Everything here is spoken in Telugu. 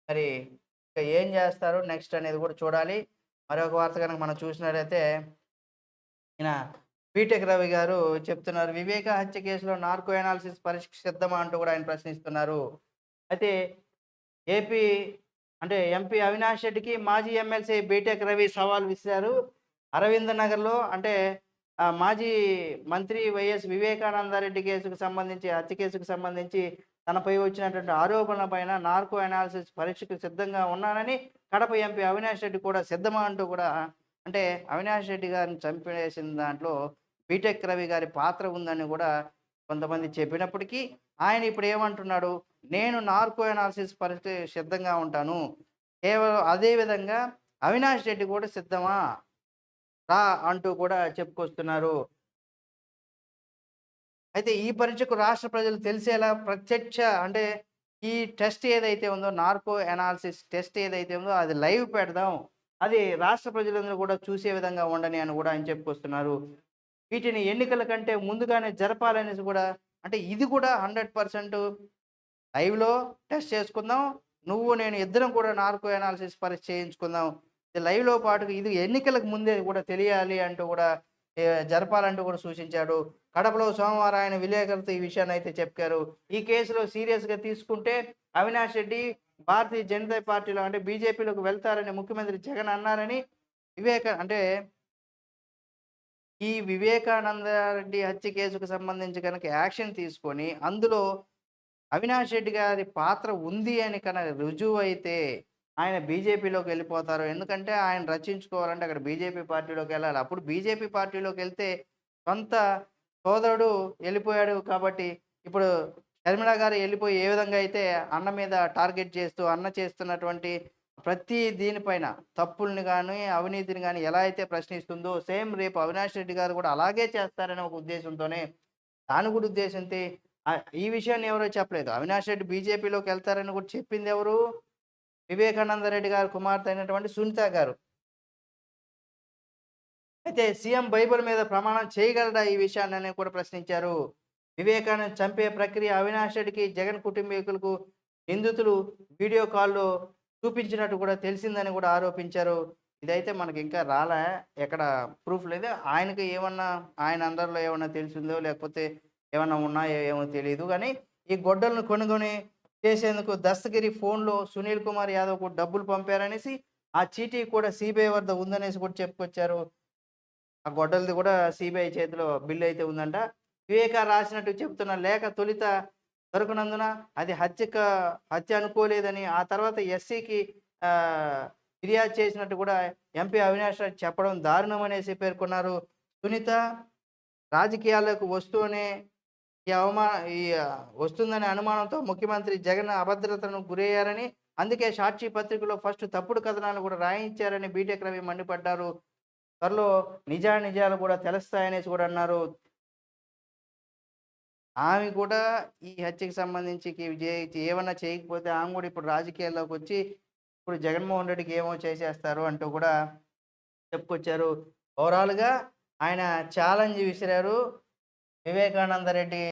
మరి ఇక ఏం జేస్తారు నెక్స్ట్ అనేది గూడా చూడాలి. మరొక వార్త గనక మనం చూసినట్టయితే ఈయన బీటెక్ రవి గారు చెప్తున్నారు. వివేక హత్య కేసులో నార్కో అనాలిసిస్ పరీక్షకు సిద్ధమా అంటూ గూడా ఆయన ప్రశ్నిస్తున్నారు. అయితే ఏపీ అంటే ఎంపీ అవినాష్ రెడ్డికి మాజీ ఎమ్మెల్సీ బీటెక్ రవి సవాల్ విసిరారు. అరవింద్ నగర్‌లో అంటే మాజీ మంత్రి వైఎస్ వివేకానందరెడ్డి కేసుకు సంబంధించి హత్య కేసుకు సంబంధించి తనపై వచ్చినటువంటి ఆరోపణల పైన నార్కో అనాలిసిస్ పరీక్షకు సిద్ధంగా ఉన్నానని కడప ఎంపీ అవినాష్ రెడ్డి కూడా సిద్ధమా అంటూ కూడా అంటే అవినాష్ రెడ్డి గారిని చంపేసిన దాంట్లో బీటెక్ రవి గారి పాత్ర ఉందని గూడా కొంతమంది చెప్పినప్పటికీ, ఆయన ఇప్పుడు ఏమంటున్నాడు, "నేను నార్కో అనాలిసిస్ పరీక్షకి సిద్ధంగా ఉంటాను. కేవలం అదే విధంగా అవినాష్ రెడ్డి కూడా సిద్ధమా రా" అంటూ కూడా చెప్పుకొస్తున్నారు. అయితే ఈ పరీక్షకు రాష్ట్ర ప్రజలు తెలిసేలా ప్రత్యక్ష అంటే ఈ టెస్ట్ ఏదైతే ఉందో నార్కో అనాలిసిస్ టెస్ట్ ఏదైతే ఉందో అది లైవ్ పెడదాం. అది రాష్ట్ర ప్రజలందరూ కూడా చూసే విధంగా ఉండని అని కూడా ఆయన చెప్పుకొస్తున్నారు. వీటిని ఎన్నికల కంటే ముందుగానే జరపాలనేసి కూడా అంటే ఇది కూడా 100% లైవ్‌లో టెస్ట్ చేసుకుందాం. నువ్వు నేను ఇద్దరం కూడా నార్కో అనాలిసిస్ పరీక్ష చేయించుకుందాం. ఇది లైవ్‌లో పాటుగా ఇది ఎన్నికలకు ముందే కూడా తెలియాలి అంటూ కూడా జరపాలంటూ కూడా సూచించాడు. కడపలో సోమవారం ఆయన విలేకరులతో ఈ విషయాన్నయితే చెప్పారు. ఈ కేసులో సీరియస్‌గా తీసుకుంటే అవినాష్ రెడ్డి భారతీయ జనతా పార్టీలో అంటే బీజేపీలోకి వెళ్తారని ముఖ్యమంత్రి జగన్ అన్నారని అంటే ఈ వివేకానందరెడ్డి హత్య కేసుకు సంబంధించి గనక యాక్షన్ తీసుకొని, అందులో అవినాష్ రెడ్డి గారి పాత్ర ఉంది అని రుజువైతే, ఆయన బీజేపీలోకెళ్ళిపోతారు. ఎందుకంటే, ఆయన రక్షించుకోవాలంటే అక్కడ బీజేపీ పార్టీలోకెళ్ళాలి. అప్పుడు బీజేపీ పార్టీలోకెళ్తే, సొంత సోదరుడు ఎళ్ళిపోయాడు కాబట్టి, ఇప్పుడు షర్మిల గారు ఎళ్ళిపోయి ఏ విధంగా అయితే అన్న మీద టార్గెట్ చేస్తూ, అన్న చేస్తున్నటువంటి ప్రతి దీనిపైన తప్పుల్ని గాని, అవినీతిని గాని ఎలా అయితే ప్రశ్నిస్తుందో, సేమ్ రేపు అవినాష్ రెడ్డి గారు కూడా అలాగే చేస్తారనే ఒక ఉద్దేశంతోనే, దాని కూడా ఉద్దేశంతి ఈ విషయాన్ని ఎవరో చెప్పలేదు. అవినాష్ రెడ్డి బీజేపీలోకెళ్తారని కూడా చెప్పిందెవరు? వివేకానంద రెడ్డి గారి కుమార్తె అయినటువంటి సునీత గారు. అయితే సీఎం బైబిల్ మీద ప్రమాణం చేయగలడా ఈ విషయాన్నని కూడా ప్రశ్నించారు. వివేకానంద్ చంపే ప్రక్రియ అవినాష్ రెడ్డికి, జగన్ కుటుంబీకులకు నిందితులు వీడియో కాల్‌లో చూపించినట్టు కూడా తెలిసిందని కూడా ఆరోపించారు. ఇదైతే మనకింకా రాలే. ఎక్కడ ప్రూఫ్ లేదు. ఆయనకి ఏమన్నా ఆయన అండర్‌లో ఏమన్నా తెలిసిందో లేకపోతే ఏమన్నా ఉన్నాయో ఏమో తెలీదు గానీ, ఈ గొడ్డలను కొనుగొని చేసేందుకు దస్తగిరి ఫోన్‌లో సునీల్ కుమార్ యాదవ్‌కు డబ్బులు పంపారనేసి, ఆ చీటీ కూడా సీబీఐ వద్ద ఉందనేసి కూడా చెప్పుకొచ్చారు. ఆ గొడ్డలిది గూడా సీబీఐ చేతిలో బిల్లయితే ఉందంట. వివేక రాసినట్టు చెప్తున్న లేఖ తొలిత దొరకనందున అది హత్య అనుకోలేదని, ఆ తర్వాత ఎస్సీకి ఆహ్, ఫిర్యాదు చేసినట్టు గూడా ఎంపీ అవినాష్ రెడ్డి చెప్పడం దారుణమనేసి పేర్కొన్నారు. సునీత రాజకీయాల్లోకి వస్తూనే ఈ వస్తుందనే అనుమానంతో ముఖ్యమంత్రి జగన్ అభద్రతను గురయ్యారని, అందుకే సాక్షి పత్రికలో ఫస్ట్ తప్పుడు కథనాలు గూడా రాయించారని బీటెక్ రవి మండిపడ్డారు. త్వరలో నిజానిజాలు గూడా తెలుస్తాయనేసి గూడా అన్నారు. ఆమె కూడా ఈ హత్యకి సంబంధించి ఏమన్నా చేయకపోతే ఆమె గూడా ఇప్పుడు రాజకీయాల్లోకొచ్చి ఇప్పుడు జగన్మోహన్ రెడ్డికి ఏమో చేసేస్తారు అంటూ కూడా చెప్పుకొచ్చారు. ఓవరాల్‌గా ఆయన ఛాలెంజ్ విసిరారు. వివేకానంద రెడ్డి